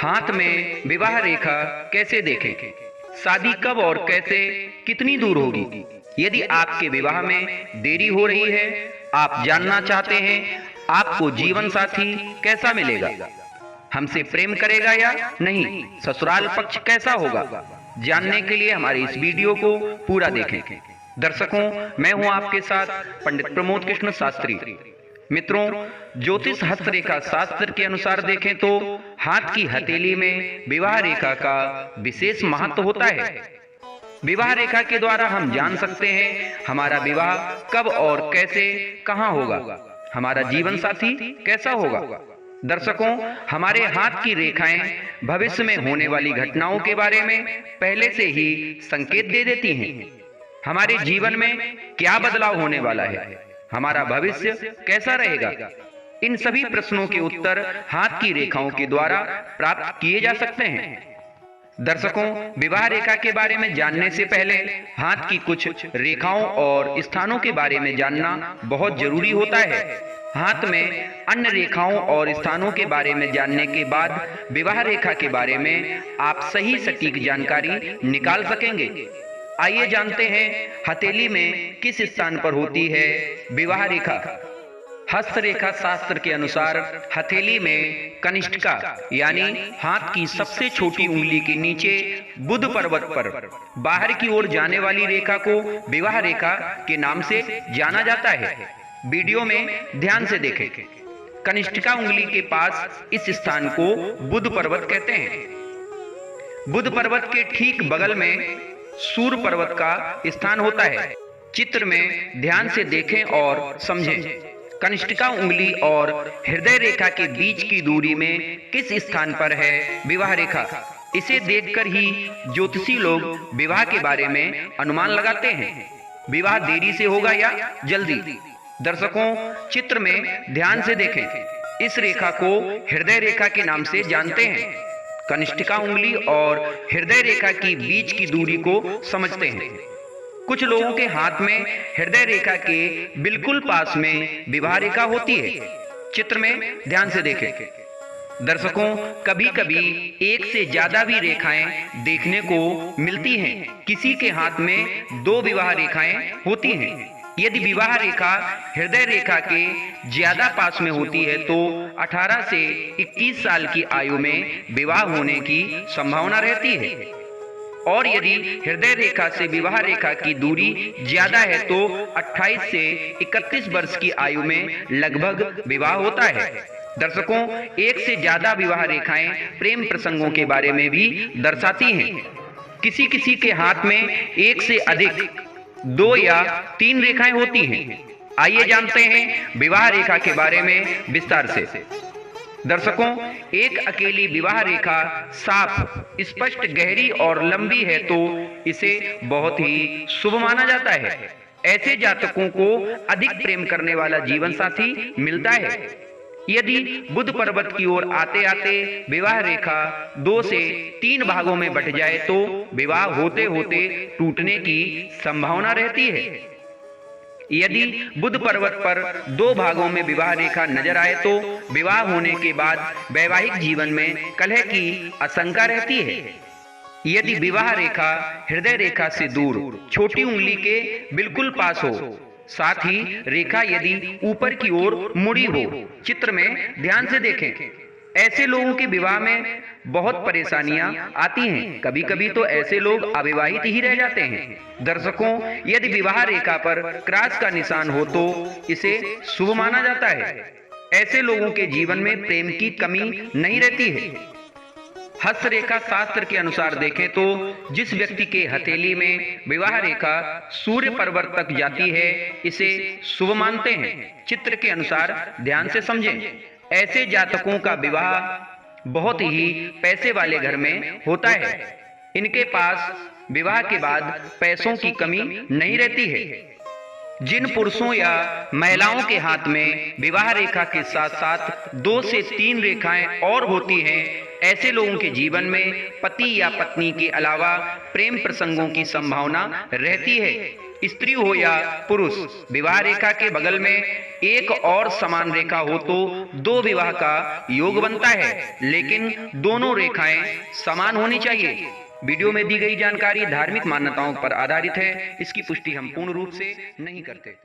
हाथ में विवाह रेखा कैसे देखें? शादी कब और कैसे कितनी दूर होगी? यदि आपके विवाह में देरी हो रही है, आप जानना चाहते हैं आपको जीवन साथी कैसा मिलेगा, हमसे प्रेम करेगा या नहीं, ससुराल पक्ष कैसा होगा, जानने के लिए हमारे इस वीडियो को पूरा देखें। दर्शकों, मैं हूं आपके साथ पंडित प्रमोद कृष्ण शास्त्री। मित्रों, ज्योतिष हस्तरेखा शास्त्र के अनुसार देखें तो हाथ की हथेली में विवाह रेखा का विशेष महत्व होता है। विवाह रेखा के द्वारा हम जान सकते हैं हमारा विवाह कब और कैसे कहां होगा, हमारा जीवन साथी कैसा होगा। दर्शकों, हमारे हाथ की रेखाएं भविष्य में होने वाली घटनाओं के बारे में पहले से ही संकेत दे देती हैं। हमारे जीवन में क्या बदलाव होने वाला है, हमारा भविष्य कैसा रहेगा, इन सभी प्रश्नों के उत्तर हाथ की रेखाओं के द्वारा प्राप्त किए जा सकते हैं। दर्शकों, विवाह रेखा के बारे में जानने से पहले हाथ की कुछ रेखाओं और स्थानों के बारे में जानना बहुत जरूरी होता है। हाथ में अन्य रेखाओं और स्थानों के बारे में जानने के बाद विवाह रेखा के बारे में आप सही सटीक जानकारी निकाल सकेंगे। आइए जानते हैं हथेली में किस स्थान पर होती है विवाह रेखा। हस्तरेखा शास्त्र के अनुसार हथेली में कनिष्ठिका यानी हाथ की सबसे छोटी उंगली के नीचे बुध पर्वत पर बाहर की ओर जाने वाली रेखा को विवाह रेखा के नाम से जाना जाता है। वीडियो में ध्यान से देखें। कनिष्ठिका उंगली के पास इस स्थान को बुध पर्वत कहते हैं। बुध पर्वत के ठीक बगल में सूर्य पर्वत का स्थान होता है। चित्र में ध्यान से देखें और समझें। कनिष्ठिका उंगली और हृदय रेखा के बीच की दूरी में किस स्थान पर है विवाह रेखा, इसे देखकर ही ज्योतिषी लोग विवाह के बारे में अनुमान लगाते हैं। विवाह देरी से होगा या जल्दी। दर्शकों, चित्र में ध्यान से देखें। इस रेखा को हृदय रेखा के नाम से जानते हैं। कनिष्ठिका उंगली और हृदय रेखा की बीच की दूरी को समझते हैं। कुछ लोगों के हाथ में हृदय रेखा के बिल्कुल पास में विवाह रेखा होती है। चित्र में ध्यान से देखें। दर्शकों, कभी कभी एक से ज्यादा भी रेखाएं देखने को मिलती हैं। किसी के हाथ में 2 विवाह रेखाएं होती हैं। यदि विवाह रेखा हृदय रेखा के ज्यादा पास में होती है तो 18 से 21 साल की आयु में विवाह होने की संभावना रहती है, और यदि हृदय रेखा से विवाह रेखा की दूरी ज्यादा है तो 28 से 31 वर्ष की आयु में लगभग विवाह होता है। दर्शकों, एक से ज्यादा विवाह रेखाएं प्रेम प्रसंगों के बारे में भी दर्शाती हैं। किसी किसी के हाथ में एक से अधिक 2 या 3 रेखाएं होती हैं। आइए जानते हैं विवाह रेखा के बारे में विस्तार से। दर्शकों, एक अकेली विवाह रेखा साफ, स्पष्ट, गहरी और लंबी है तो इसे बहुत ही शुभ माना जाता है। ऐसे जातकों को अधिक प्रेम करने वाला जीवन साथी मिलता है। यदि बुध पर्वत की ओर आते आते विवाह रेखा 2 से 3 भागों में बंट जाए तो विवाह होते होते टूटने की संभावना रहती है। यदि बुध पर्वत पर 2 भागों में विवाह रेखा नजर आए तो विवाह होने के बाद वैवाहिक जीवन में कलह की आशंका रहती है। यदि विवाह रेखा हृदय रेखा से दूर छोटी उंगली के बिल्कुल पास हो, साथ ही रेखा यदि ऊपर की ओर मुड़ी हो, चित्र में ध्यान से देखें। ऐसे लोगों के विवाह में बहुत परेशानियां आती हैं। कभी कभी तो ऐसे लोग अविवाहित ही रह जाते हैं। दर्शकों, यदि विवाह रेखा पर क्रॉस का निशान हो तो इसे शुभ माना जाता है। ऐसे लोगों के जीवन में प्रेम की कमी नहीं रहती है। हस्तरेखा शास्त्र के अनुसार देखें तो जिस व्यक्ति के हथेली में विवाह रेखा सूर्य पर्वत तक जाती है, इसे शुभ मानते हैं। चित्र के अनुसार ध्यान से समझें। ऐसे जातकों का विवाह बहुत ही पैसे वाले घर में होता है। इनके पास विवाह के बाद पैसों की कमी नहीं रहती है। जिन पुरुषों या महिलाओं के हाथ में विवाह रेखा के साथ साथ 2 से 3 रेखाएं और होती हैं, ऐसे लोगों के जीवन में पति या पत्नी के अलावा प्रेम प्रसंगों की संभावना रहती है। स्त्री हो या पुरुष, विवाह रेखा के बगल में एक और समान रेखा हो तो दो विवाह का योग बनता है, लेकिन दोनों रेखाएं समान होनी चाहिए। वीडियो में दी गई जानकारी धार्मिक मान्यताओं पर आधारित है, इसकी पुष्टि हम पूर्ण रूप से नहीं करते।